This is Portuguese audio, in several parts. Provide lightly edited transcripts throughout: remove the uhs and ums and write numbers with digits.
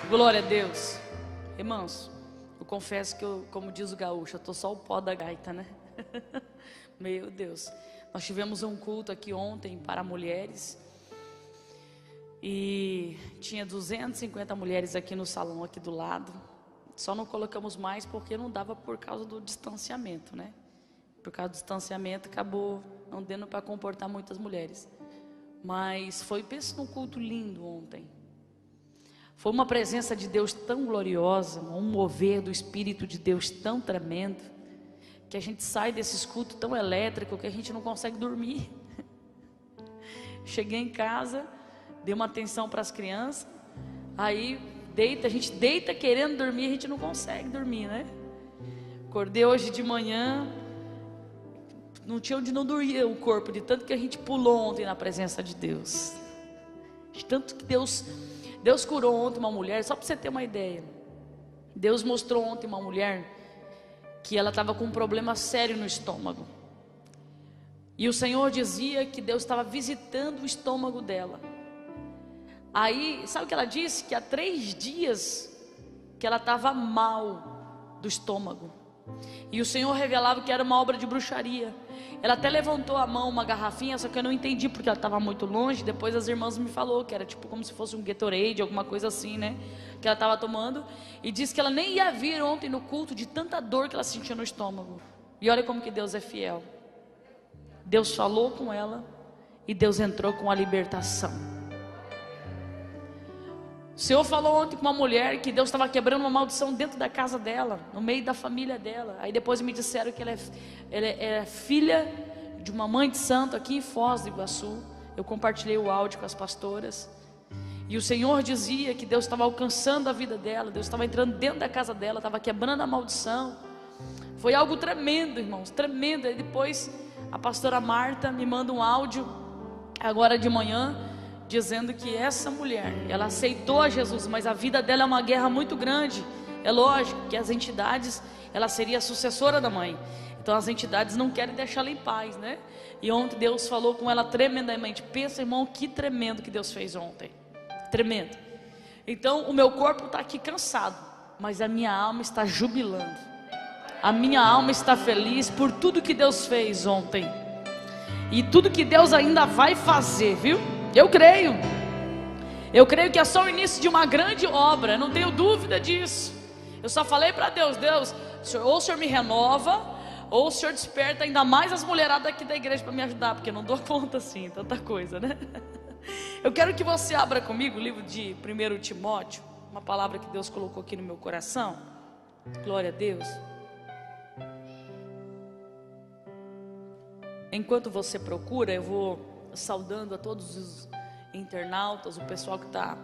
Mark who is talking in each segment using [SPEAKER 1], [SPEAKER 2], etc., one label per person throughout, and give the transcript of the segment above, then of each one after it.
[SPEAKER 1] Glória a Deus. Irmãos, eu confesso que como diz o gaúcho, eu tô só o pó da gaita, né? Meu Deus. Nós tivemos um culto aqui ontem para mulheres e tinha 250 mulheres aqui no salão aqui do lado. Só não colocamos mais porque não dava por causa do distanciamento, né? Por causa do distanciamento acabou não dando para comportar muitas mulheres. Mas pensa num culto lindo ontem. Foi uma presença de Deus tão gloriosa, um mover do Espírito de Deus tão tremendo, que a gente sai desses cultos tão elétricos que a gente não consegue dormir. Cheguei em casa, dei uma atenção para as crianças, aí a gente deita querendo dormir, a gente não consegue dormir, né? Acordei hoje de manhã, não tinha onde não dormir o corpo, de tanto que a gente pulou ontem na presença de Deus. De tanto que Deus curou ontem uma mulher, só para você ter uma ideia. Deus mostrou ontem uma mulher que ela estava com um problema sério no estômago. E o Senhor dizia que Deus estava visitando o estômago dela. Aí, sabe o que ela disse? Que há 3 dias que ela estava mal do estômago. E o Senhor revelava que era uma obra de bruxaria. Ela até levantou a mão, uma garrafinha, só que eu não entendi porque ela estava muito longe. Depois as irmãs me falaram que era tipo como se fosse um Gatorade, alguma coisa assim, né? Que ela estava tomando. E disse que ela nem ia vir ontem no culto de tanta dor que ela sentia no estômago. E olha como que Deus é fiel. Deus falou com ela e Deus entrou com a libertação. O Senhor falou ontem com uma mulher que Deus estava quebrando uma maldição dentro da casa dela, no meio da família dela. Aí depois me disseram que ela é filha de uma mãe de santo aqui em Foz do Iguaçu. Eu compartilhei o áudio com as pastoras. E o Senhor dizia que Deus estava alcançando a vida dela, Deus estava entrando dentro da casa dela, estava quebrando a maldição. Foi algo tremendo, irmãos, tremendo. Aí depois a pastora Marta me manda um áudio agora de manhã, dizendo que essa mulher, ela aceitou a Jesus, mas a vida dela é uma guerra muito grande. É lógico que as entidades, ela seria a sucessora da mãe, então as entidades não querem deixá-la em paz, né? E ontem Deus falou com ela tremendamente. Pensa, irmão, que tremendo que Deus fez ontem. Tremendo. Então o meu corpo está aqui cansado, mas a minha alma está jubilando. A minha alma está feliz por tudo que Deus fez ontem e tudo que Deus ainda vai fazer, viu? Eu creio que é só o início de uma grande obra, não tenho dúvida disso. Eu só falei para Deus, ou o Senhor me renova, ou o Senhor desperta ainda mais as mulheradas aqui da igreja para me ajudar, porque eu não dou conta assim, tanta coisa, né? Eu quero que você abra comigo o livro de 1 Timóteo, uma palavra que Deus colocou aqui no meu coração. Glória a Deus. Enquanto você procura, eu vou saudando a todos os internautas, o pessoal que está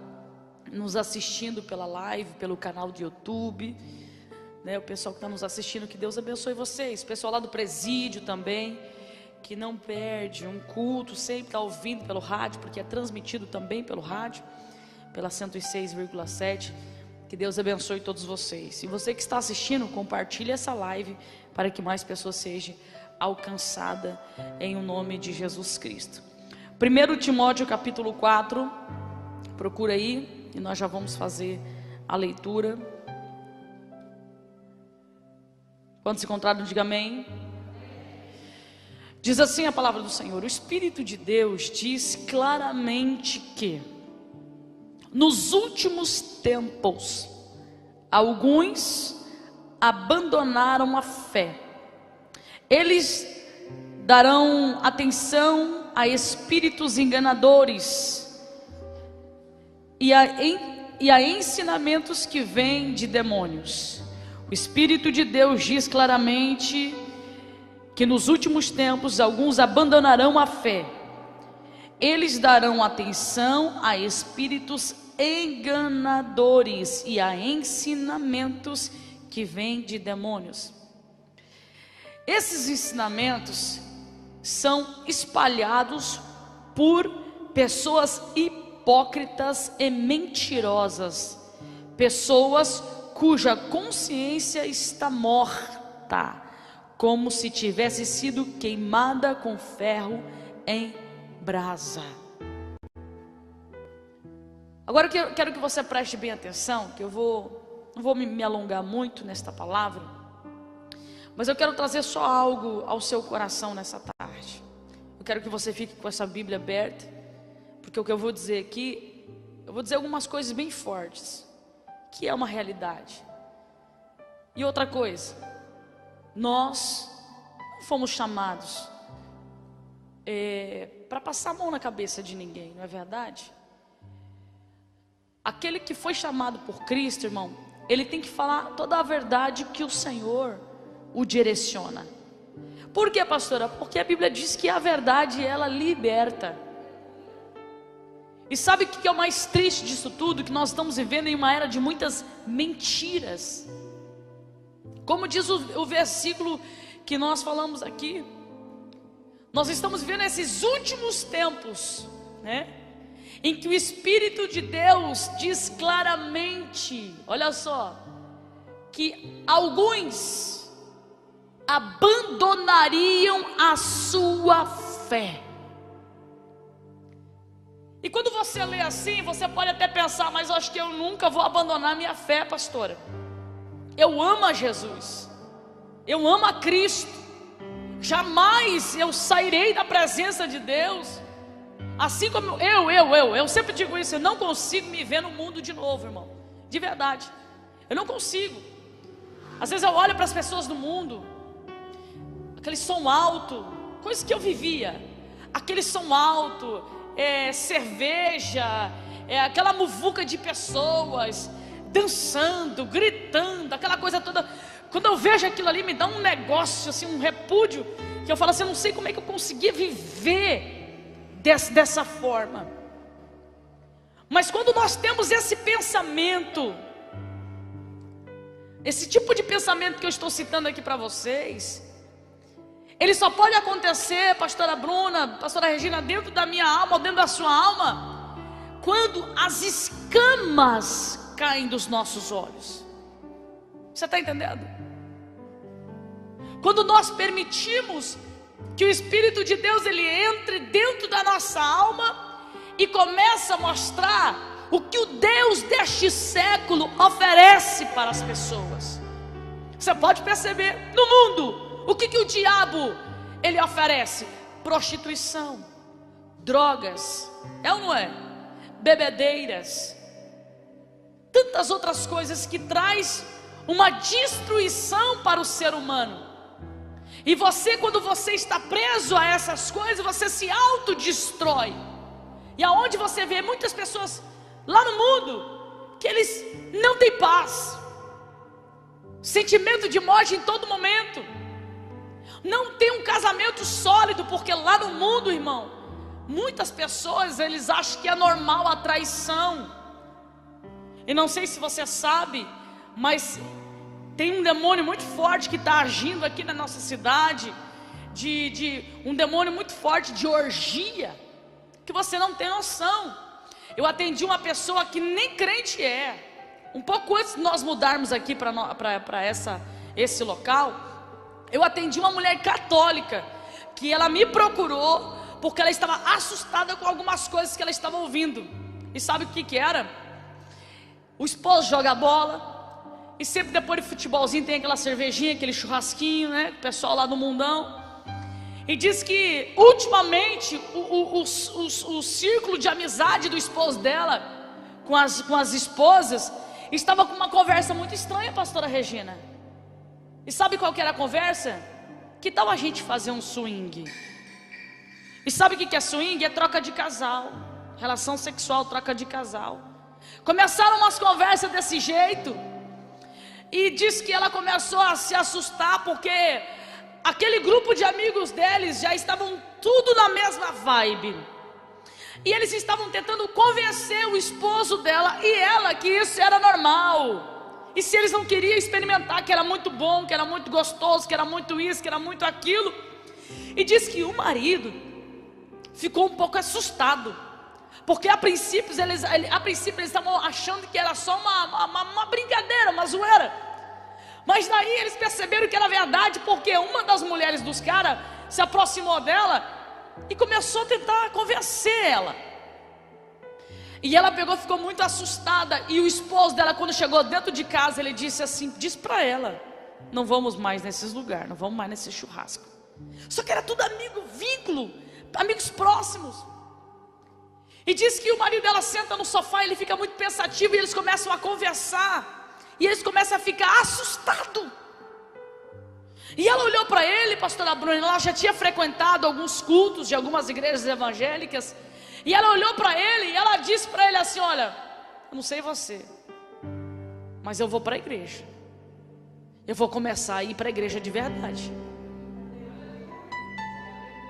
[SPEAKER 1] nos assistindo pela live, pelo canal de YouTube, né? O pessoal que está nos assistindo, que Deus abençoe vocês. O pessoal lá do presídio também, que não perde um culto, sempre está ouvindo pelo rádio, porque é transmitido também pelo rádio, pela 106,7. Que Deus abençoe todos vocês. E você que está assistindo, compartilhe essa live para que mais pessoas sejam alcançadas em o nome de Jesus Cristo. 1 Timóteo capítulo 4, procura aí, e nós já vamos fazer a leitura. Quando se encontraram, diga amém. Diz assim a palavra do Senhor: o Espírito de Deus diz claramente que nos últimos tempos alguns abandonaram a fé. Eles darão atenção a espíritos enganadores e a ensinamentos que vêm de demônios. O Espírito de Deus diz claramente que nos últimos tempos alguns abandonarão a fé. Eles darão atenção a espíritos enganadores e a ensinamentos que vêm de demônios. Esses ensinamentos são espalhados por pessoas hipócritas e mentirosas, pessoas cuja consciência está morta, como se tivesse sido queimada com ferro em brasa. Agora eu quero que você preste bem atenção, que eu não vou me alongar muito nesta palavra, mas eu quero trazer só algo ao seu coração nessa tarde. Eu quero que você fique com essa Bíblia aberta, porque o que eu vou dizer aqui, eu vou dizer algumas coisas bem fortes, que é uma realidade. E outra coisa, nós não fomos chamados para passar a mão na cabeça de ninguém, não é verdade? Aquele que foi chamado por Cristo, irmão, ele tem que falar toda a verdade que o Senhor o direciona. Por quê, pastora? Porque a Bíblia diz que a verdade, ela liberta. E sabe o que é o mais triste disso tudo? Que nós estamos vivendo em uma era de muitas mentiras. Como diz o versículo que nós falamos aqui, nós estamos vivendo esses últimos tempos, né? Em que o Espírito de Deus diz claramente, olha só, que alguns abandonariam a sua fé. E quando você lê assim, você pode até pensar, mas eu acho que eu nunca vou abandonar minha fé, pastora. Eu amo a Jesus, eu amo a Cristo, jamais eu sairei da presença de Deus. Assim como eu sempre digo isso, eu não consigo me ver no mundo de novo, irmão, de verdade, eu não consigo. Às vezes eu olho para as pessoas do mundo, aquele som alto, coisa que eu vivia, aquele som alto, cerveja, aquela muvuca de pessoas dançando, gritando, aquela coisa toda. Quando eu vejo aquilo ali, me dá um negócio assim, um repúdio, que eu falo assim, eu não sei como é que eu conseguia viver dessa forma. Mas quando nós temos esse pensamento, esse tipo de pensamento que eu estou citando aqui para vocês, ele só pode acontecer, pastora Bruna, pastora Regina, dentro da minha alma ou dentro da sua alma, quando as escamas caem dos nossos olhos. Você está entendendo? Quando nós permitimos que o Espírito de Deus ele entre dentro da nossa alma e começa a mostrar o que o Deus deste século oferece para as pessoas. Você pode perceber no mundo o que o diabo ele oferece: prostituição, drogas, é ou não é? Bebedeiras, tantas outras coisas que traz uma destruição para o ser humano. E você, quando você está preso a essas coisas, você se autodestrói. E aonde você vê muitas pessoas lá no mundo, que eles não têm paz, sentimento de morte em todo momento, não tem um casamento sólido, porque lá no mundo, irmão, muitas pessoas, eles acham que é normal a traição. E não sei se você sabe, mas tem um demônio muito forte que está agindo aqui na nossa cidade, um demônio muito forte de orgia, que você não tem noção. Eu atendi uma pessoa que nem crente um pouco antes de nós mudarmos aqui para esse local, eu atendi uma mulher católica, que ela me procurou, porque ela estava assustada com algumas coisas que ela estava ouvindo. E sabe o que era? O esposo joga bola, e sempre depois de futebolzinho tem aquela cervejinha, aquele churrasquinho, né? O pessoal lá do mundão. E diz que ultimamente o círculo de amizade do esposo dela com as esposas estava com uma conversa muito estranha, pastora Regina. E sabe qual que era a conversa? Que tal a gente fazer um swing? E sabe o que é swing? É troca de casal, relação sexual, troca de casal. Começaram umas conversas desse jeito. E diz que ela começou a se assustar, porque aquele grupo de amigos deles já estavam tudo na mesma vibe. E eles estavam tentando convencer o esposo dela e ela que isso era normal. E se eles não queriam experimentar, que era muito bom, que era muito gostoso, que era muito isso, que era muito aquilo. E diz que o marido ficou um pouco assustado, porque a princípio eles estavam achando que era só uma brincadeira, uma zoeira. Mas daí eles perceberam que era verdade, porque uma das mulheres dos caras se aproximou dela e começou a tentar convencer ela. E ela pegou, ficou muito assustada. E o esposo dela, quando chegou dentro de casa, ele disse assim, diz para ela: não vamos mais nesses lugares, não vamos mais nesse churrasco. Só que era tudo amigo, vínculo, amigos próximos. E diz que o marido dela senta no sofá, ele fica muito pensativo, e eles começam a conversar, e eles começam a ficar assustados. E ela olhou para ele, pastora Bruna, ela já tinha frequentado alguns cultos de algumas igrejas evangélicas. E ela olhou para ele e ela disse para ele assim: olha, eu não sei você, mas eu vou para a igreja. Eu vou começar a ir para a igreja de verdade.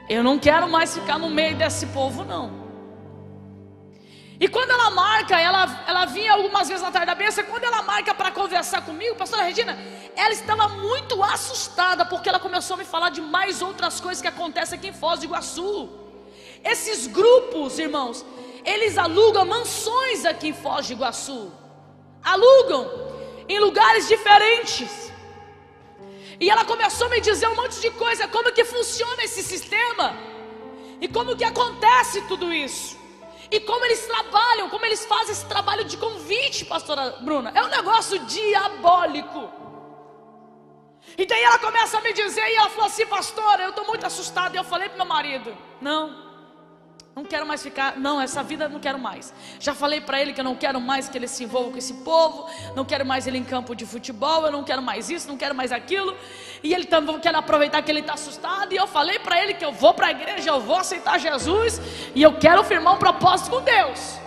[SPEAKER 1] Eu não quero mais ficar no meio desse povo, não. E quando ela marca, ela vinha algumas vezes na tarde da bênção. Quando ela marca para conversar comigo, pastora Regina, ela estava muito assustada, porque ela começou a me falar de mais outras coisas que acontecem aqui em Foz do Iguaçu. Esses grupos, irmãos, eles alugam mansões aqui em Foz do Iguaçu. Alugam em lugares diferentes. E ela começou a me dizer um monte de coisa, como que funciona esse sistema, e como que acontece tudo isso, e como eles trabalham, como eles fazem esse trabalho de convite, pastora Bruna. É um negócio diabólico. E daí ela começa a me dizer, e ela falou assim: pastora, eu estou muito assustada. E eu falei para meu marido: não quero mais ficar, não, essa vida eu não quero mais. Já falei para ele que eu não quero mais que ele se envolva com esse povo, não quero mais ele em campo de futebol, eu não quero mais isso, não quero mais aquilo. E ele também quer aproveitar que ele está assustado. E eu falei para ele que eu vou para a igreja, eu vou aceitar Jesus, e eu quero firmar um propósito com Deus.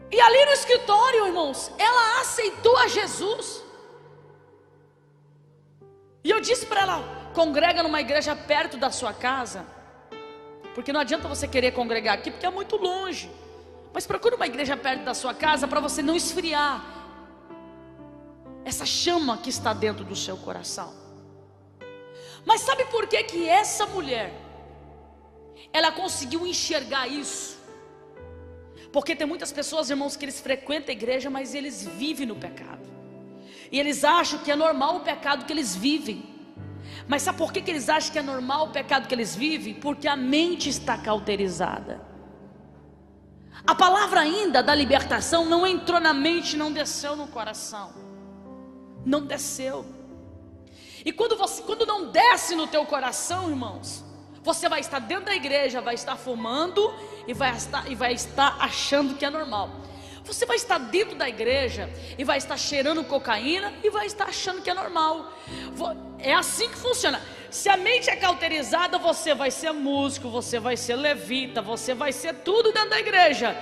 [SPEAKER 1] E ali no escritório, irmãos, ela aceitou a Jesus. E eu disse para ela: congrega numa igreja perto da sua casa, porque não adianta você querer congregar aqui, porque é muito longe. Mas procure uma igreja perto da sua casa, para você não esfriar essa chama que está dentro do seu coração. Mas sabe por que que essa mulher, ela conseguiu enxergar isso? Porque tem muitas pessoas, irmãos, que eles frequentam a igreja, mas eles vivem no pecado, e eles acham que é normal o pecado que eles vivem. Mas sabe por que eles acham que é normal o pecado que eles vivem? Porque a mente está cauterizada. A palavra ainda da libertação não entrou na mente, não desceu no coração. Não desceu. E quando não desce no teu coração, irmãos, você vai estar dentro da igreja, vai estar fumando e vai estar achando que é normal. Você vai estar dentro da igreja e vai estar cheirando cocaína e vai estar achando que é normal. É assim que funciona. Se a mente é cauterizada, você vai ser músico, você vai ser levita, você vai ser tudo dentro da igreja.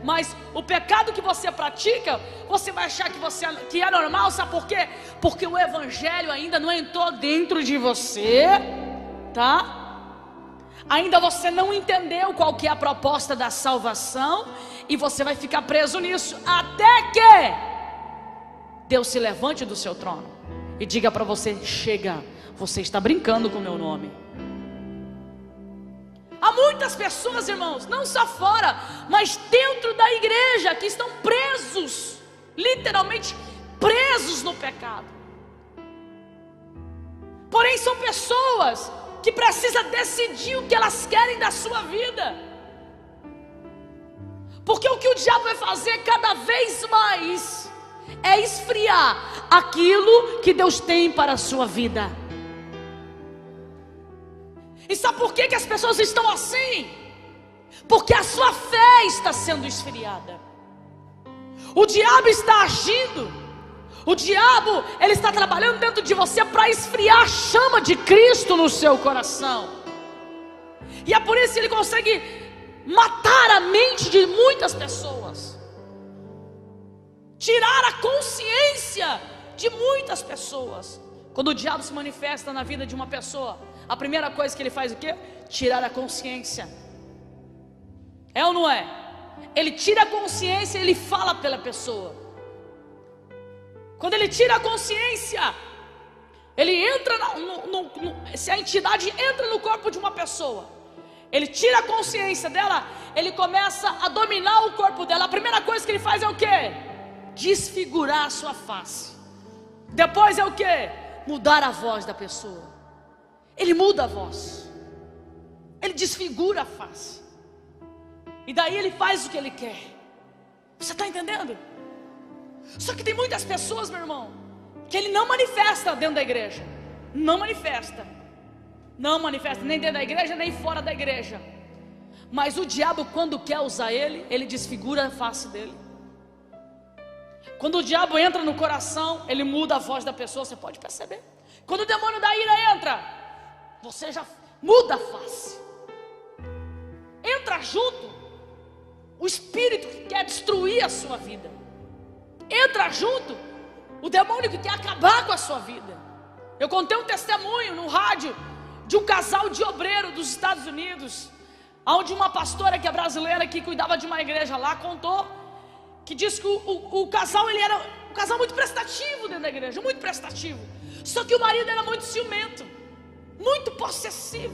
[SPEAKER 1] Mas o pecado que você pratica, você vai achar que é normal. Sabe por quê? Porque o evangelho ainda não entrou dentro de você, tá? Ainda você não entendeu qual que é a proposta da salvação, e você vai ficar preso nisso, até que Deus se levante do seu trono e diga para você: chega, você está brincando com o meu nome. Há muitas pessoas, irmãos, não só fora, mas dentro da igreja, que estão presos, literalmente presos no pecado. Porém são pessoas que precisam decidir o que elas querem da sua vida, porque o que o diabo vai fazer cada vez mais é esfriar aquilo que Deus tem para a sua vida. E sabe por que as pessoas estão assim? Porque a sua fé está sendo esfriada. O diabo está agindo. O diabo, ele está trabalhando dentro de você para esfriar a chama de Cristo no seu coração. E é por isso que ele consegue matar a mente de muitas pessoas, tirar a consciência de muitas pessoas. Quando o diabo se manifesta na vida de uma pessoa, a primeira coisa que ele faz o quê? Tirar a consciência. É ou não é? Ele tira a consciência e ele fala pela pessoa. Quando ele tira a consciência, ele entra se a entidade entra no corpo de uma pessoa, ele tira a consciência dela, ele começa a dominar o corpo dela. A primeira coisa que ele faz é o quê? Desfigurar a sua face. Depois é o quê? Mudar a voz da pessoa. Ele muda a voz, ele desfigura a face. E daí ele faz o que ele quer. Você está entendendo? Só que tem muitas pessoas, meu irmão, que ele não manifesta dentro da igreja. Não manifesta. Não manifesta nem dentro da igreja, nem fora da igreja. Mas o diabo, quando quer usar ele, ele desfigura a face dele. Quando o diabo entra no coração, ele muda a voz da pessoa, você pode perceber. Quando o demônio da ira entra, você já muda a face. Entra junto o espírito que quer destruir a sua vida. Entra junto o demônio que quer acabar com a sua vida. Eu contei um testemunho no rádio de um casal de obreiro dos Estados Unidos, onde uma pastora que é brasileira, que cuidava de uma igreja lá, contou que disse que o casal, ele era um casal muito prestativo dentro da igreja, muito prestativo. Só que o marido era muito ciumento, muito possessivo,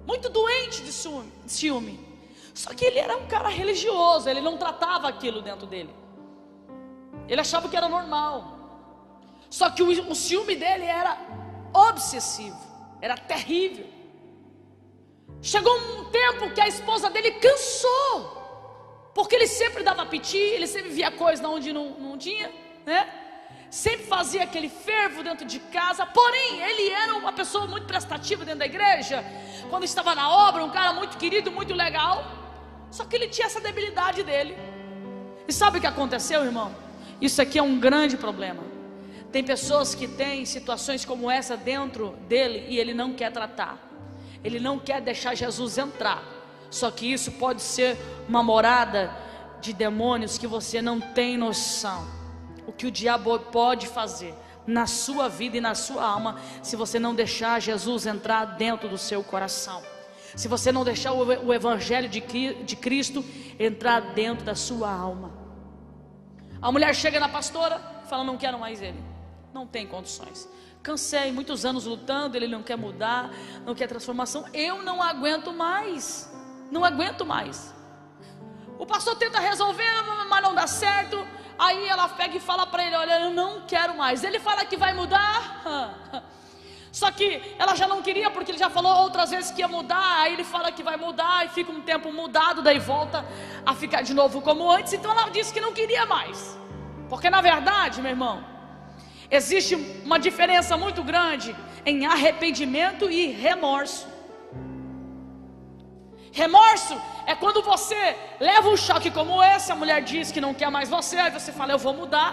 [SPEAKER 1] muito doente de ciúme. Só que ele era um cara religioso, ele não tratava aquilo dentro dele. Ele achava que era normal. Só que o ciúme dele era obsessivo, era terrível. Chegou um tempo que a esposa dele cansou, porque ele sempre dava piti, ele sempre via coisa onde não tinha, né? Sempre fazia aquele fervo dentro de casa. Porém, ele era uma pessoa muito prestativa dentro da igreja. Quando estava na obra, um cara muito querido, muito legal. Só que ele tinha essa debilidade dele. E sabe o que aconteceu, irmão? Isso aqui é um grande problema. Tem pessoas que têm situações como essa dentro dele e ele não quer tratar. Ele não quer deixar Jesus entrar. Só que isso pode ser uma morada de demônios que você não tem noção. O que o diabo pode fazer na sua vida e na sua alma, se você não deixar Jesus entrar dentro do seu coração. Se você não deixar o evangelho de Cristo entrar dentro da sua alma. A mulher chega na pastora e fala: não quero mais ele, não tem condições, cansei, muitos anos lutando, ele não quer mudar, não quer transformação, eu não aguento mais, não aguento mais. O pastor tenta resolver, mas não dá certo. Aí ela pega e fala para ele: olha, eu não quero mais. Ele fala que vai mudar, só que ela já não queria, porque ele já falou outras vezes que ia mudar. Aí ele fala que vai mudar e fica um tempo mudado, daí volta a ficar de novo como antes. Então ela disse que não queria mais, porque na verdade, meu irmão, existe uma diferença muito grande em arrependimento e remorso. Remorso é quando você leva um choque como esse, a mulher diz que não quer mais você, aí você fala: eu vou mudar.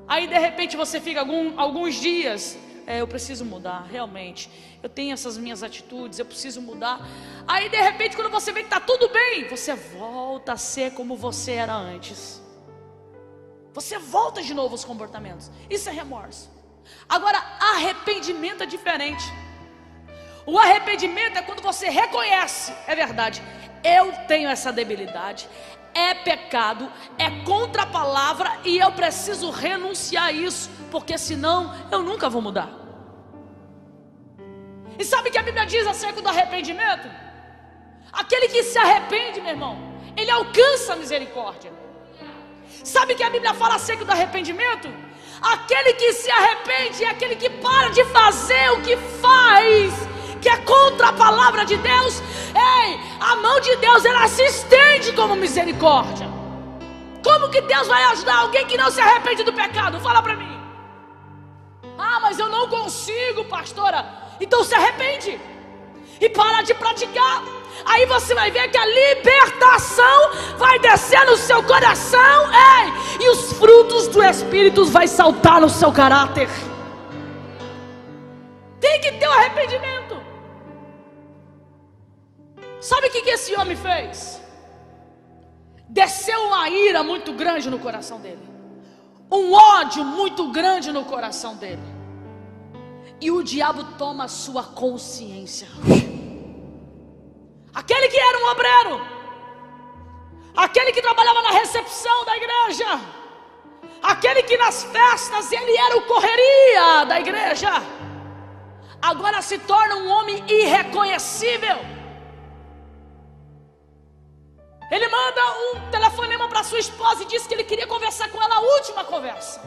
[SPEAKER 1] Aí de repente você fica alguns dias: eu preciso mudar, realmente, eu tenho essas minhas atitudes, eu preciso mudar. Aí de repente, quando você vê que está tudo bem, você volta a ser como você era antes. Você volta de novo aos comportamentos. Isso é remorso. Agora, arrependimento é diferente. O arrependimento é quando você reconhece: é verdade, eu tenho essa debilidade, é pecado, é contra a palavra, e eu preciso renunciar a isso, porque senão eu nunca vou mudar. E sabe o que a Bíblia diz acerca do arrependimento? Aquele que se arrepende, meu irmão, ele alcança a misericórdia. Sabe o que a Bíblia fala acerca do arrependimento? Aquele que se arrepende é aquele que para de fazer o que faz, que é contra a palavra de Deus. Ei, a mão de Deus, ela se estende como misericórdia. Como que Deus vai ajudar alguém que não se arrepende do pecado? Fala para mim. Ah, mas eu não consigo, pastora. Então se arrepende e para de praticar. Aí você vai ver que a libertação vai descer no seu coração, ei, e os frutos do Espírito vai saltar no seu caráter. Tem que ter o arrependimento. Sabe o que esse homem fez? Desceu uma ira muito grande no coração dele, um ódio muito grande no coração dele, e o diabo toma a sua consciência. Aquele que era um obreiro, aquele que trabalhava na recepção da igreja, aquele que nas festas ele era o correria da igreja, agora se torna um homem irreconhecível. Ele manda um telefonema para sua esposa e diz que ele queria conversar com ela, a última conversa.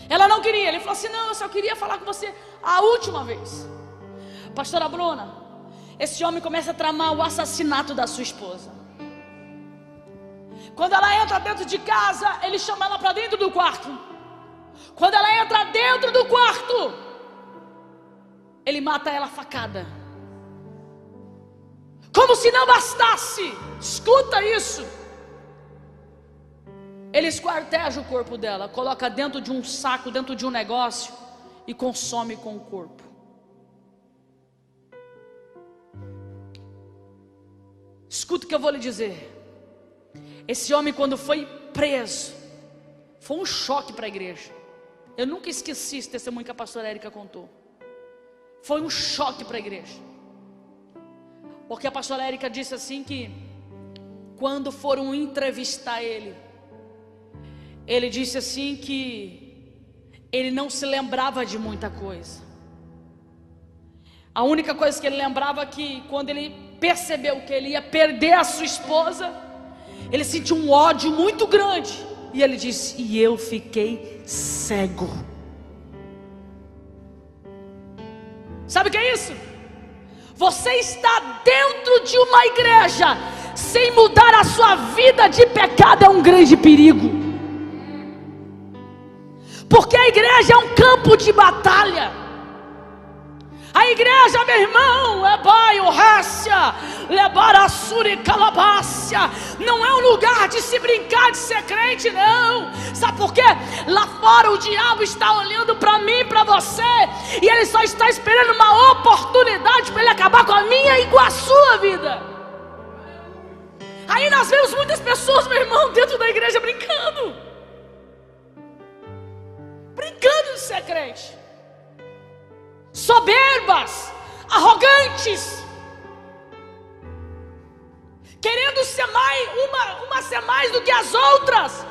[SPEAKER 1] Ela não queria, ele falou assim: não, eu só queria falar com você a última vez. Pastora Bruna, esse homem começa a tramar o assassinato da sua esposa. Quando ela entra dentro de casa, ele chama ela para dentro do quarto. Quando ela entra dentro do quarto, ele mata ela a facada. Como se não bastasse, escuta isso, ele esquarteja o corpo dela, coloca dentro de um saco, dentro de um negócio, e consome com o corpo. Escuta o que eu vou lhe dizer. Esse homem, quando foi preso, foi um choque para a igreja. Eu nunca esqueci esse testemunho que a pastora Érica contou. Foi um choque para a igreja. Porque a pastora Érica disse assim que quando foram entrevistar ele disse assim que ele não se lembrava de muita coisa. A única coisa que ele lembrava é que quando ele percebeu que ele ia perder a sua esposa, ele sentiu um ódio muito grande. E ele disse: e eu fiquei cego. Sabe o que é isso? Você está dentro de uma igreja sem mudar a sua vida de pecado, é um grande perigo. Porque a igreja é um campo de batalha. A igreja, meu irmão, é baio, rácia, lebarassuri, calabácia. Não é um lugar de se brincar de ser crente, não. Sabe por quê? Lá fora o diabo está olhando para mim e para você, e ele só está esperando uma oportunidade para ele acabar com a minha e com a sua vida. Aí nós vemos muitas pessoas, meu irmão, dentro da igreja brincando de ser crente, soberbas, arrogantes, querendo ser mais, uma ser mais do que as outras,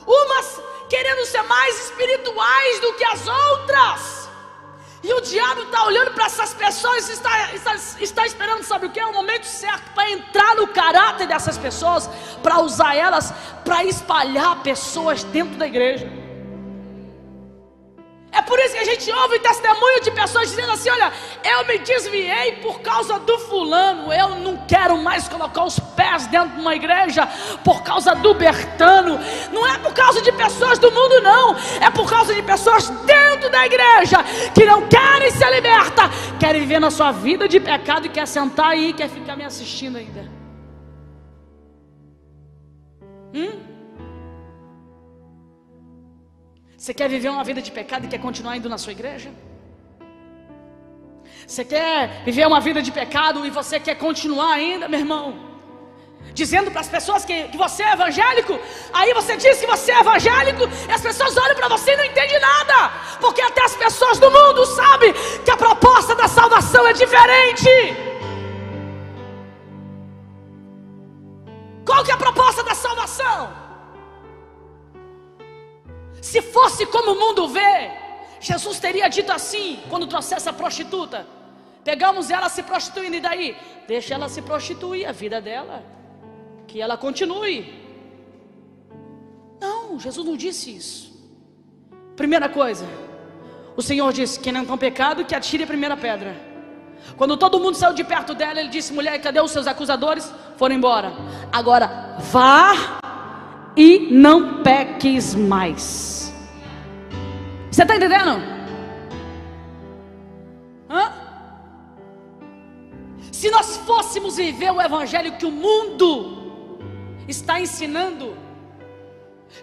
[SPEAKER 1] umas querendo ser mais espirituais do que as outras. E o diabo está olhando para essas pessoas e está esperando, sabe o que? É o momento certo para entrar no caráter dessas pessoas, para usar elas, para espalhar pessoas dentro da igreja. É por isso que a gente ouve testemunho de pessoas dizendo assim: olha, eu me desviei por causa do fulano, eu não quero mais colocar os pés dentro de uma igreja por causa do Bertano. Não é por causa de pessoas do mundo, não, é por causa de pessoas dentro da igreja que não querem ser libertas, querem viver na sua vida de pecado e quer sentar aí e quer ficar me assistindo ainda. Você quer viver uma vida de pecado e quer continuar indo na sua igreja? Você quer viver uma vida de pecado e você quer continuar ainda, meu irmão, dizendo para as pessoas que você é evangélico? Aí você diz que você é evangélico e as pessoas olham para você e não entendem nada, porque até as pessoas do mundo sabem que a proposta da salvação é diferente. Qual que é a proposta da salvação? Se fosse como o mundo vê, Jesus teria dito assim, quando trouxesse a prostituta: pegamos ela se prostituindo, e daí? Deixa ela se prostituir, a vida dela, que ela continue. Não, Jesus não disse isso. Primeira coisa, o Senhor disse: quem não tem pecado, que atire a primeira pedra. Quando todo mundo saiu de perto dela, Ele disse: mulher, cadê os seus acusadores? Foram embora. Agora vá e não peques mais. Você está entendendo? Se nós fôssemos viver o evangelho que o mundo está ensinando,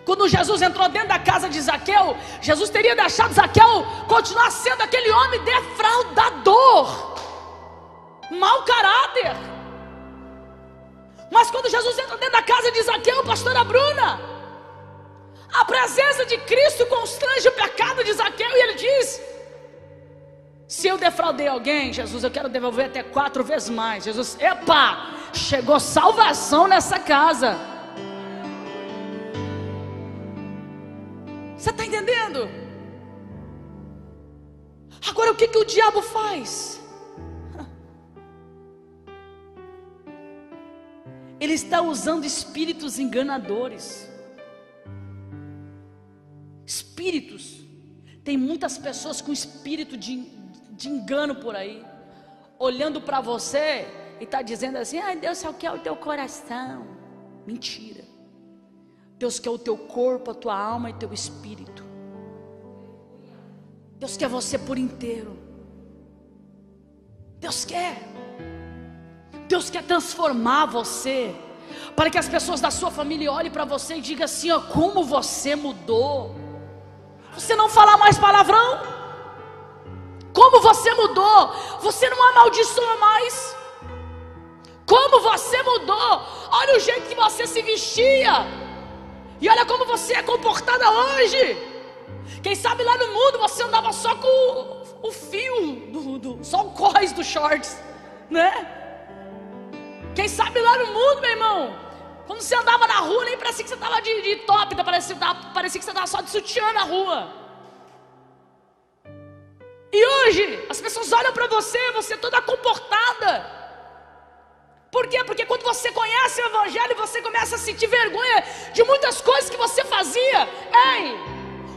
[SPEAKER 1] quando Jesus entrou dentro da casa de Zaqueu, Jesus teria deixado Zaqueu continuar sendo aquele homem defraudador, mau caráter. Mas quando Jesus entra dentro da casa de Zaqueu, pastora Bruna, a presença de Cristo constrange o pecado de Zaqueu, e ele diz: se eu defraudei alguém, Jesus, eu quero devolver até 4 vezes mais. Jesus, epa, chegou salvação nessa casa. Você está entendendo? Agora o que o diabo faz? Ele está usando espíritos enganadores. Espíritos. Tem muitas pessoas com espírito de engano por aí. olhando para você e está dizendo assim: ai, Deus só quer o teu coração. Mentira. Deus quer o teu corpo, a tua alma e teu espírito. Deus quer você por inteiro. Deus quer transformar você, para que as pessoas da sua família olhem para você e digam assim: ó, como você mudou. Você não fala mais palavrão. Como você mudou. Você não amaldiçoa mais. Como você mudou. Olha o jeito que você se vestia, e olha como você é comportada hoje. Quem sabe lá no mundo você andava só com o fio, só o cós dos shorts, né? Quem sabe lá no mundo, meu irmão, quando você andava na rua, nem parecia que você estava de top, parecia que você estava só de sutiã na rua. E hoje, as pessoas olham para você toda comportada. Por quê? Porque quando você conhece o Evangelho, você começa a sentir vergonha de muitas coisas que você fazia. Ei,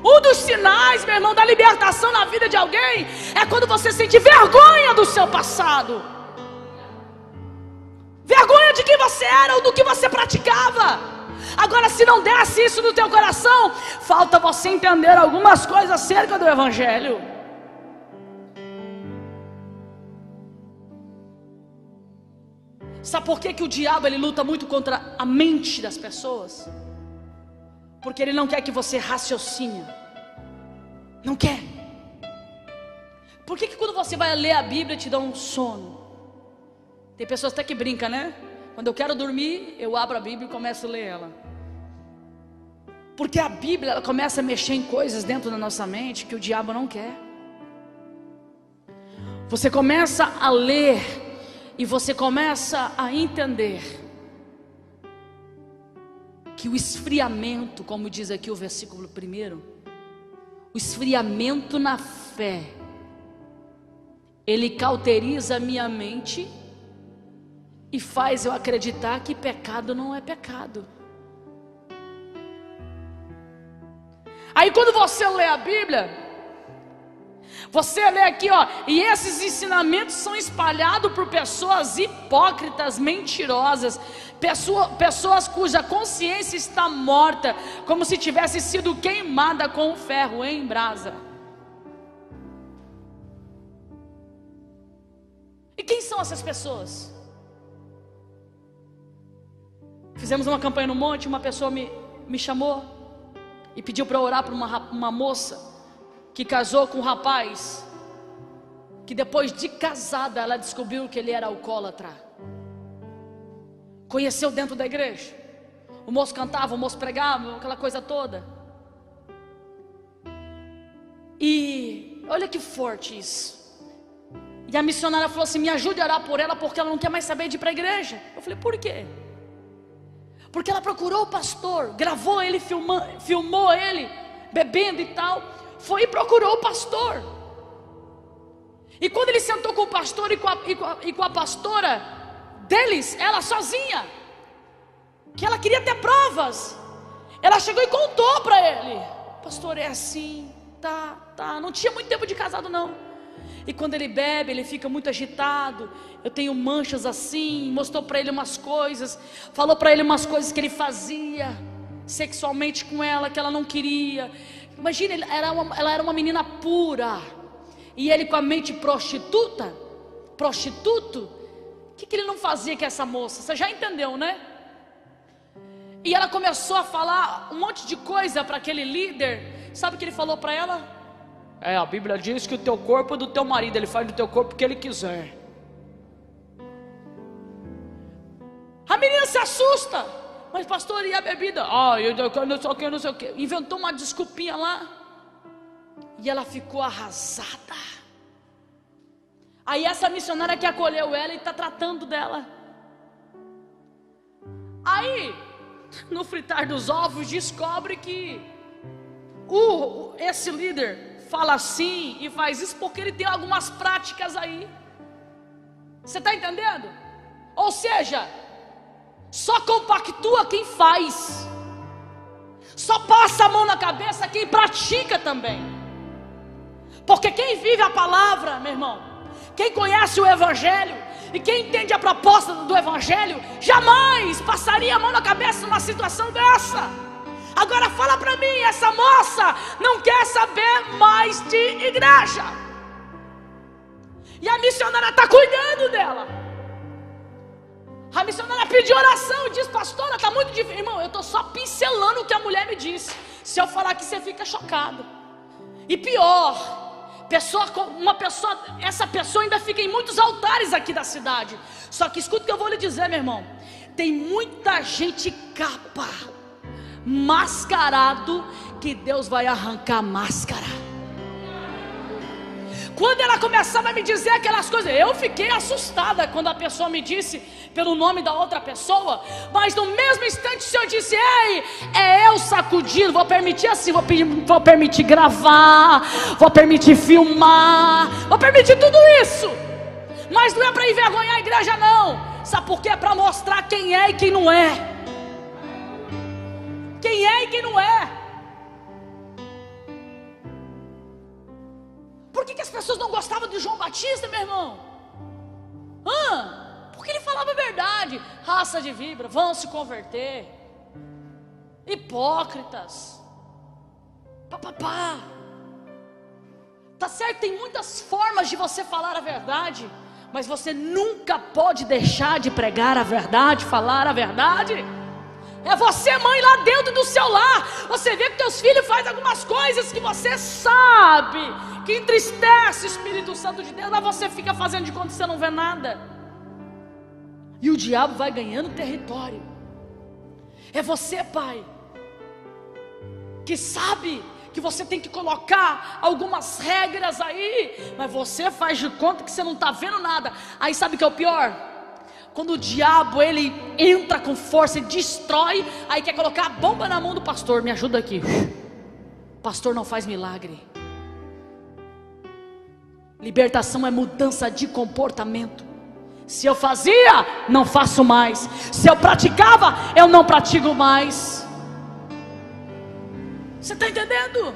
[SPEAKER 1] um dos sinais, meu irmão, da libertação na vida de alguém é quando você sente vergonha do seu passado. Vergonha de quem você era ou do que você praticava. Agora, se não desce isso no teu coração, falta você entender algumas coisas acerca do Evangelho. Sabe por que o diabo ele luta muito contra a mente das pessoas? Porque ele não quer que você raciocine. Não quer. Por que quando você vai ler a Bíblia te dá um sono? Tem pessoas até que brincam, né? Quando eu quero dormir, eu abro a Bíblia e começo a ler ela. Porque a Bíblia ela começa a mexer em coisas dentro da nossa mente que o diabo não quer. Você começa a ler e você começa a entender que o esfriamento, como diz aqui o versículo 1, o esfriamento na fé, ele cauteriza a minha mente e faz eu acreditar que pecado não é pecado. Aí quando você lê a Bíblia, você lê aqui, ó, e esses ensinamentos são espalhados por pessoas hipócritas, mentirosas, pessoas cuja consciência está morta, como se tivesse sido queimada com um ferro em brasa. E quem são essas pessoas? Fizemos uma campanha no monte, uma pessoa me chamou e pediu para orar por uma moça que casou com um rapaz, que depois de casada ela descobriu que ele era alcoólatra. Conheceu dentro da igreja. O moço cantava, o moço pregava, aquela coisa toda. E olha que forte isso. E a missionária falou assim: me ajude a orar por ela, porque ela não quer mais saber de ir para a igreja. Eu falei: por quê? Porque ela procurou o pastor, gravou ele, filmou ele bebendo e tal. Foi e procurou o pastor. E quando ele sentou com o pastor e com a pastora deles, ela sozinha, que ela queria ter provas, ela chegou e contou para ele: pastor, é assim, tá, não tinha muito tempo de casado não. E quando ele bebe, ele fica muito agitado. Eu tenho manchas assim. Mostrou para ele umas coisas, falou para ele umas coisas que ele fazia sexualmente com ela, que ela não queria. Imagina, ela era uma menina pura, e ele com a mente prostituto, o que ele não fazia com essa moça? Você já entendeu, né? E ela começou a falar um monte de coisa para aquele líder. Sabe o que ele falou para ela? A Bíblia diz que o teu corpo é do teu marido, ele faz do teu corpo o que ele quiser. A menina se assusta. Mas pastor, e a bebida? Eu não sei o que. Inventou uma desculpinha lá. E ela ficou arrasada. Aí essa missionária que acolheu ela e está tratando dela. Aí, no fritar dos ovos, descobre que esse líder fala assim e faz isso porque ele tem algumas práticas aí. Você está entendendo? Ou seja, só compactua quem faz, só passa a mão na cabeça quem pratica também. Porque quem vive a palavra, meu irmão, Quem conhece o Evangelho e quem entende a proposta do Evangelho jamais passaria a mão na cabeça numa situação dessa. Agora fala para mim, essa moça não quer saber mais de igreja, e a missionária está cuidando dela. A missionária pediu oração e diz: pastora, está muito difícil. Irmão, eu estou só pincelando o que a mulher me disse. Se eu falar aqui, você fica chocado. E pior, essa pessoa ainda fica em muitos altares aqui da cidade. Só que escuta o que eu vou lhe dizer, meu irmão. Tem muita gente capa, mascarado, que Deus vai arrancar a máscara. Quando ela começava a me dizer aquelas coisas, eu fiquei assustada quando a pessoa me disse pelo nome da outra pessoa. Mas no mesmo instante o Senhor disse: ei, é eu sacudindo. Vou permitir assim, vou permitir gravar, vou permitir filmar, vou permitir tudo isso. Mas não é para envergonhar a igreja, não. Sabe por quê? É para mostrar quem é e quem não é. Quem é e quem não é. Por que as pessoas não gostavam de João Batista, meu irmão? Porque ele falava a verdade. Raça de víbora, vão se converter. Hipócritas. Papapá. Tá certo, tem muitas formas de você falar a verdade, mas você nunca pode deixar de pregar a verdade, falar a verdade. É você, mãe, lá dentro do seu lar. Você vê que teus filhos fazem algumas coisas que você sabe que entristece o Espírito Santo de Deus, mas você fica fazendo de conta que você não vê nada. E o diabo vai ganhando território. É você, pai, que sabe que você tem que colocar algumas regras aí, mas você faz de conta que você não está vendo nada. Aí sabe o que é o pior? Quando o diabo ele entra com força e destrói, aí quer colocar a bomba na mão do pastor. Me ajuda aqui. Pastor não faz milagre. Libertação é mudança de comportamento. Se eu fazia, não faço mais. Se eu praticava, eu não pratico mais. Você está entendendo?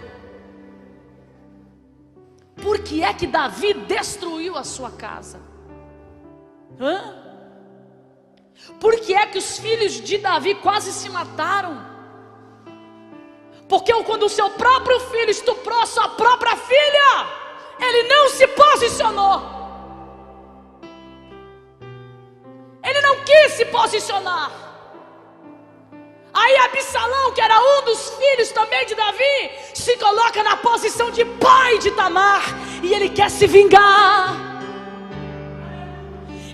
[SPEAKER 1] Por que é que Davi destruiu a sua casa? Por que é que os filhos de Davi quase se mataram? Porque quando o seu próprio filho estuprou a sua própria filha, ele não se posicionou. Ele não quis se posicionar. Aí Absalão, que era um dos filhos também de Davi, se coloca na posição de pai de Tamar, e ele quer se vingar.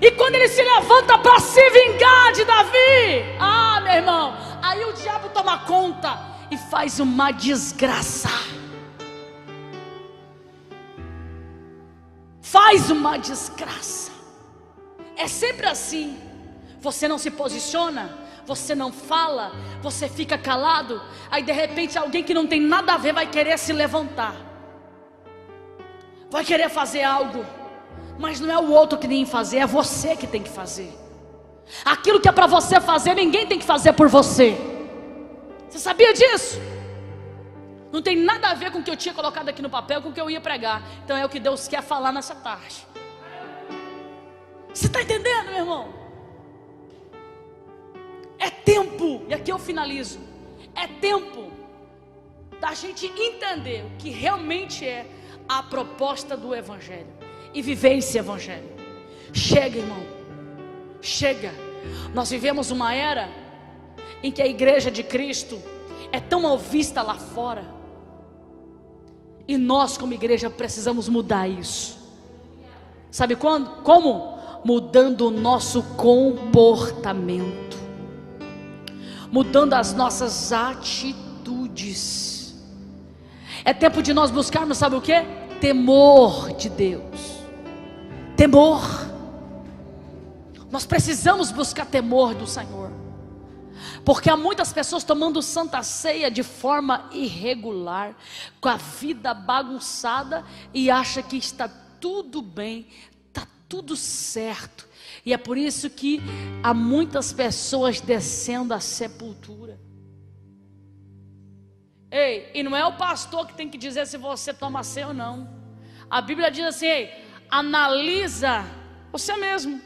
[SPEAKER 1] E quando ele se levanta para se vingar de Davi, meu irmão, aí o diabo toma conta e faz uma desgraça. Faz uma desgraça. É sempre assim. Você não se posiciona, você não fala, você fica calado. Aí de repente alguém que não tem nada a ver vai querer se levantar, vai querer fazer algo. Mas não é o outro que tem que fazer, é você que tem que fazer. Aquilo que é para você fazer, ninguém tem que fazer por você. Você sabia disso? Não tem nada a ver com o que eu tinha colocado aqui no papel, com o que eu ia pregar. Então é o que Deus quer falar nessa tarde. Você está entendendo, meu irmão? É tempo, e aqui eu finalizo. É tempo da gente entender o que realmente é a proposta do Evangelho e viver esse Evangelho. Chega, irmão, chega. Nós vivemos uma era em que a igreja de Cristo é tão mal vista lá fora, e nós como igreja precisamos mudar isso. Sabe quando? Como? Mudando o nosso comportamento, mudando as nossas atitudes. É tempo de nós buscarmos, sabe o que? Temor de Deus. Temor. Nós precisamos buscar temor do Senhor, porque há muitas pessoas tomando santa ceia de forma irregular, com a vida bagunçada, e acha que está tudo bem, está tudo certo. E é por isso que há muitas pessoas descendo à sepultura. Ei, e não é o pastor que tem que dizer se você toma ceia ou não. A Bíblia diz assim: ei, analisa você mesmo.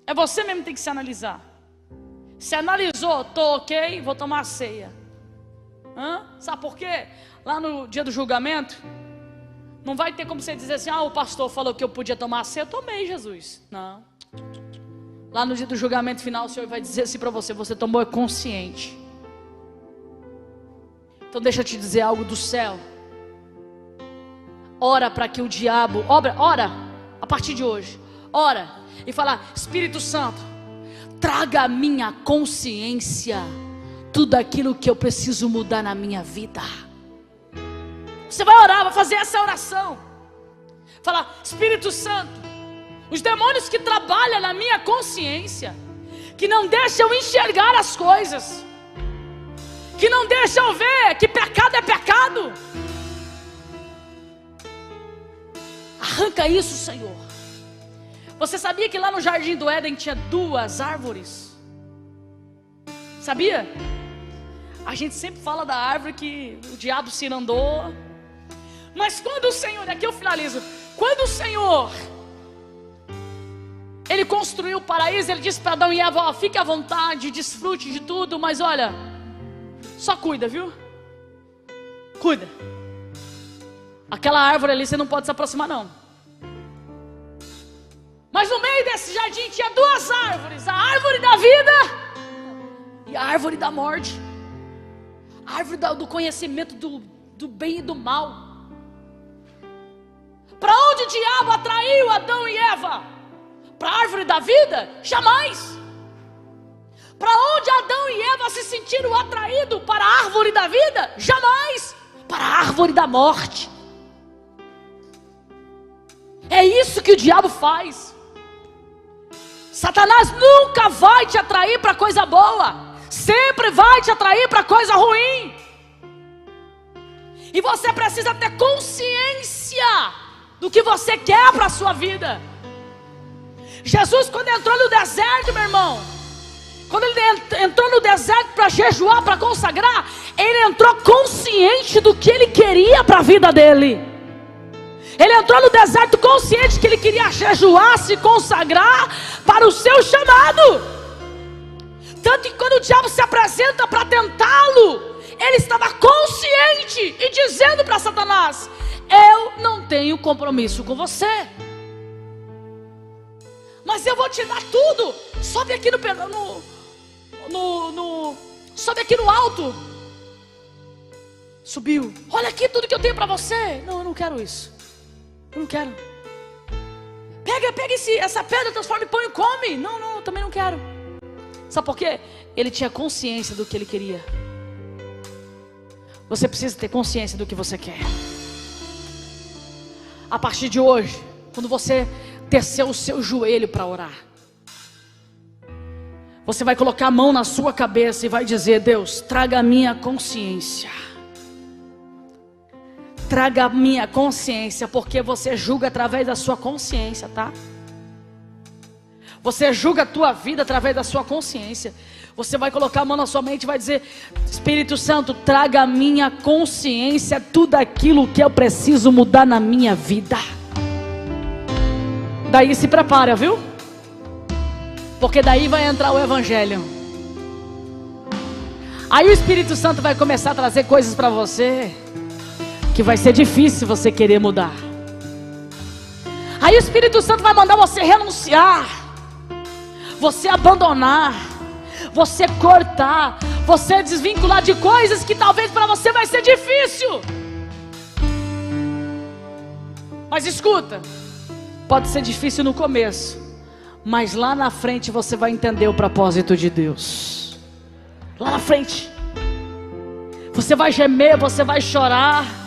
[SPEAKER 1] É você mesmo que tem que se analisar. Se analisou, tô ok, vou tomar a ceia. Sabe por quê? Lá no dia do julgamento, não vai ter como você dizer assim: o pastor falou que eu podia tomar a ceia, eu tomei, Jesus. Não. Lá no dia do julgamento final, o Senhor vai dizer assim para você: você tomou, é consciente. Então deixa eu te dizer algo do céu. Ora para que o diabo, ora, a partir de hoje, ora e fala: Espírito Santo, traga à minha consciência tudo aquilo que eu preciso mudar na minha vida. Você vai orar, vai fazer essa oração. Fala: Espírito Santo, os demônios que trabalham na minha consciência, que não deixam eu enxergar as coisas, que não deixam eu ver que pecado é pecado, arranca isso, Senhor. Você sabia que lá no Jardim do Éden tinha 2 árvores? Sabia? A gente sempre fala da árvore que o diabo se irandou. Mas quando o Senhor, aqui eu finalizo, quando o Senhor, Ele construiu o paraíso, Ele disse para Adão e Eva: fique à vontade, desfrute de tudo, mas olha, só cuida, viu? Cuida. Aquela árvore ali você não pode se aproximar não. Mas no meio desse jardim tinha 2 árvores: a árvore da vida e a árvore da morte. A árvore do conhecimento do bem e do mal. Para onde o diabo atraiu Adão e Eva? Para a árvore da vida? Jamais. Para onde Adão e Eva se sentiram atraídos? Para a árvore da vida? Jamais. Para a árvore da morte. É isso que o diabo faz. Satanás nunca vai te atrair para coisa boa, sempre vai te atrair para coisa ruim. E você precisa ter consciência do que você quer para a sua vida. Jesus, quando entrou no deserto, meu irmão, quando ele entrou no deserto para jejuar, para consagrar, ele entrou consciente do que ele queria para a vida dele. Ele entrou no deserto consciente que ele queria jejuar, se consagrar para o seu chamado. Tanto que quando o diabo se apresenta para tentá-lo, ele estava consciente e dizendo para Satanás: eu não tenho compromisso com você, mas eu vou te dar tudo. Sobe aqui sobe aqui no alto. Subiu. Olha aqui tudo que eu tenho para você. Não, eu não quero isso. Eu não quero. Pega essa pedra, transforma e põe e come. Não, eu também não quero. Sabe por quê? Ele tinha consciência do que ele queria. Você precisa ter consciência do que você quer. A partir de hoje, quando você descer o seu joelho para orar, você vai colocar a mão na sua cabeça e vai dizer: Deus, traga a minha consciência. Traga a minha consciência, porque você julga através da sua consciência, tá? Você julga a tua vida através da sua consciência. Você vai colocar a mão na sua mente e vai dizer: Espírito Santo, traga a minha consciência tudo aquilo que eu preciso mudar na minha vida. Daí se prepara, viu? Porque daí vai entrar o Evangelho. Aí o Espírito Santo vai começar a trazer coisas para você que vai ser difícil você querer mudar. Aí o Espírito Santo vai mandar você renunciar, você abandonar, você cortar, você desvincular de coisas que talvez para você vai ser difícil. Mas escuta, pode ser difícil no começo, mas lá na frente você vai entender o propósito de Deus. Lá na frente você vai gemer, você vai chorar.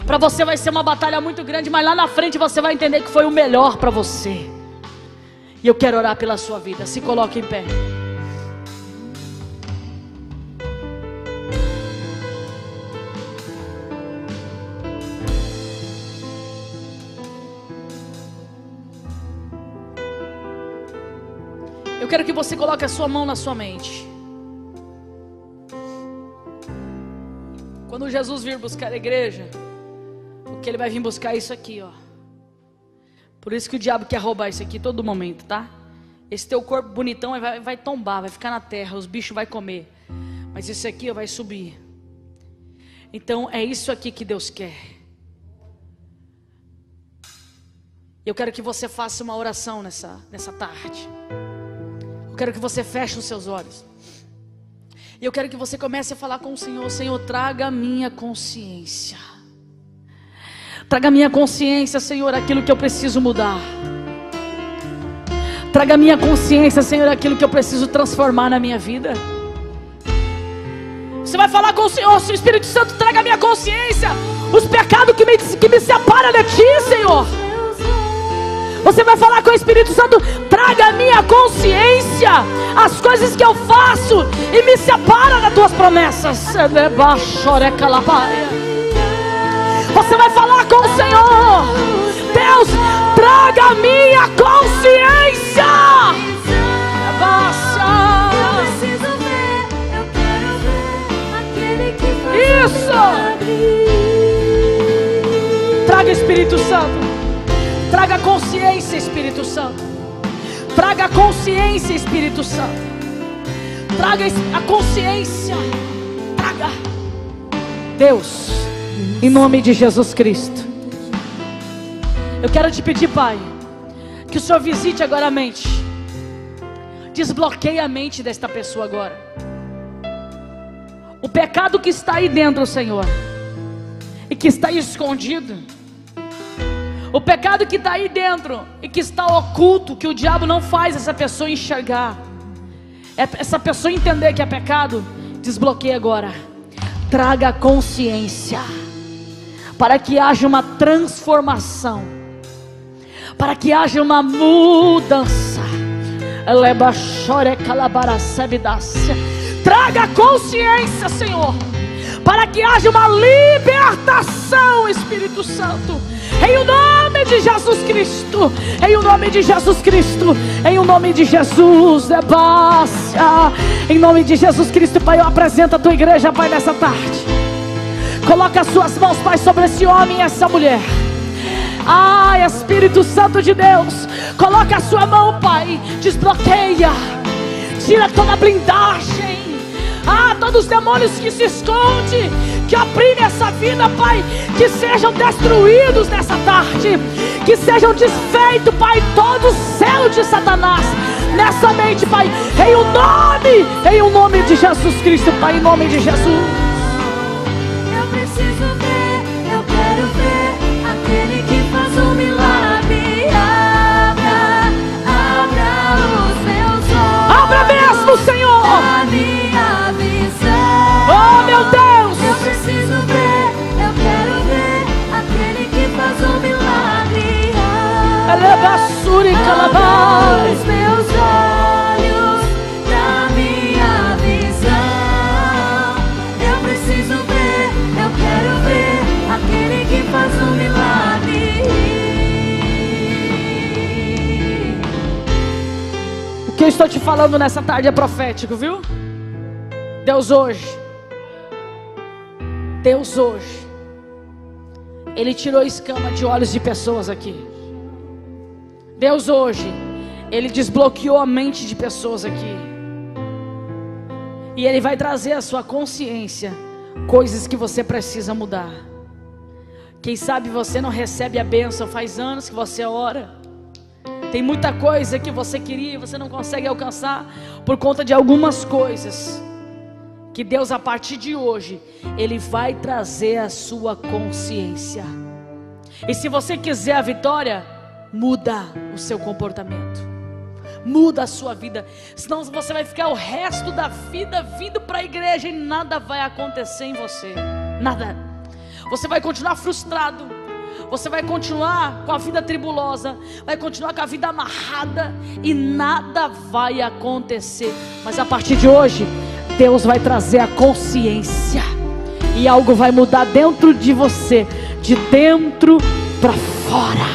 [SPEAKER 1] Para você vai ser uma batalha muito grande, mas lá na frente você vai entender que foi o melhor para você. E eu quero orar pela sua vida. Se coloque em pé. Eu quero que você coloque a sua mão na sua mente. Quando Jesus vir buscar a igreja, que ele vai vir buscar isso aqui, ó. Por isso que o diabo quer roubar isso aqui todo momento, tá? Esse teu corpo bonitão vai tombar, vai ficar na terra, os bichos vão comer. Mas isso aqui vai subir. Então é isso aqui que Deus quer. Eu quero que você faça uma oração nessa tarde. Eu quero que você feche os seus olhos. E eu quero que você comece a falar com o Senhor. Senhor, traga a minha consciência. Traga a minha consciência, Senhor, aquilo que eu preciso mudar. Traga a minha consciência, Senhor, aquilo que eu preciso transformar na minha vida. Você vai falar com o Senhor, se o Espírito Santo traga a minha consciência, os pecados que me separam de Ti, Senhor. Você vai falar com o Espírito Santo, traga a minha consciência, as coisas que eu faço e me separa das Tuas promessas. Você vai falar com o Senhor, Deus, traga a minha consciência. Isso. Traga, Espírito Santo. Traga consciência, Espírito Santo. Traga consciência, Espírito Santo. Traga a consciência. Traga. Deus, em nome de Jesus Cristo, eu quero te pedir, Pai, que o Senhor visite agora a mente. Desbloqueie a mente desta pessoa agora. O pecado que está aí dentro, Senhor, e que está escondido, o pecado que está aí dentro e que está oculto, que o diabo não faz essa pessoa enxergar, essa pessoa entender que é pecado, desbloqueie agora. Traga consciência, para que haja uma transformação, para que haja uma mudança. Traga consciência, Senhor, para que haja uma libertação, Espírito Santo, em o nome de Jesus Cristo, em o nome de Jesus Cristo, em o nome de Jesus, em nome de Jesus Cristo, Pai, eu apresento a Tua igreja, Pai, nessa tarde. Coloca as Suas mãos, Pai, sobre esse homem e essa mulher. Espírito Santo de Deus, coloca a Sua mão, Pai, desbloqueia, tira toda a blindagem, todos os demônios que se escondem, que oprimem essa vida, Pai, que sejam destruídos nessa tarde, que sejam desfeitos, Pai, todo o selo de Satanás nessa mente, Pai, em o nome de Jesus Cristo, Pai, em nome de Jesus.
[SPEAKER 2] Eu preciso ver, eu quero ver aquele que faz um milagre. Abra os meus olhos,
[SPEAKER 1] abra mesmo, Senhor,
[SPEAKER 2] a minha visão.
[SPEAKER 1] Oh, meu Deus,
[SPEAKER 2] eu preciso ver, eu quero ver aquele que faz um milagre. Abra os meus olhos da minha visão. Eu preciso ver, eu quero ver aquele que faz um milagre.
[SPEAKER 1] o que eu estou te falando nessa tarde é profético, viu? Deus hoje, Ele tirou escama de olhos de pessoas aqui. Deus hoje, Ele desbloqueou a mente de pessoas aqui. E Ele vai trazer à sua consciência coisas que você precisa mudar. Quem sabe você não recebe a bênção, faz anos que você ora. Tem muita coisa que você queria e você não consegue alcançar por conta de algumas coisas. Que Deus, a partir de hoje, Ele vai trazer a sua consciência. E se você quiser a vitória, muda o seu comportamento, muda a sua vida. Senão você vai ficar o resto da vida vindo para a igreja e nada vai acontecer em você. Nada. Você vai continuar frustrado, você vai continuar com a vida tribulosa, vai continuar com a vida amarrada e nada vai acontecer. Mas a partir de hoje, Deus vai trazer a consciência e algo vai mudar dentro de você, de dentro para fora,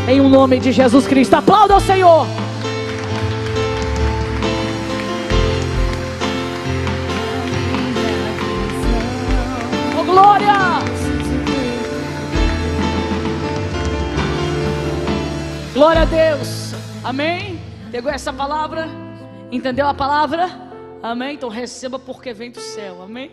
[SPEAKER 1] em o nome de Jesus Cristo. Aplauda ao Senhor. Oh, glória! Glória a Deus. Amém? Pegou essa palavra? Entendeu a palavra? Amém? Então receba porque vem do céu. Amém?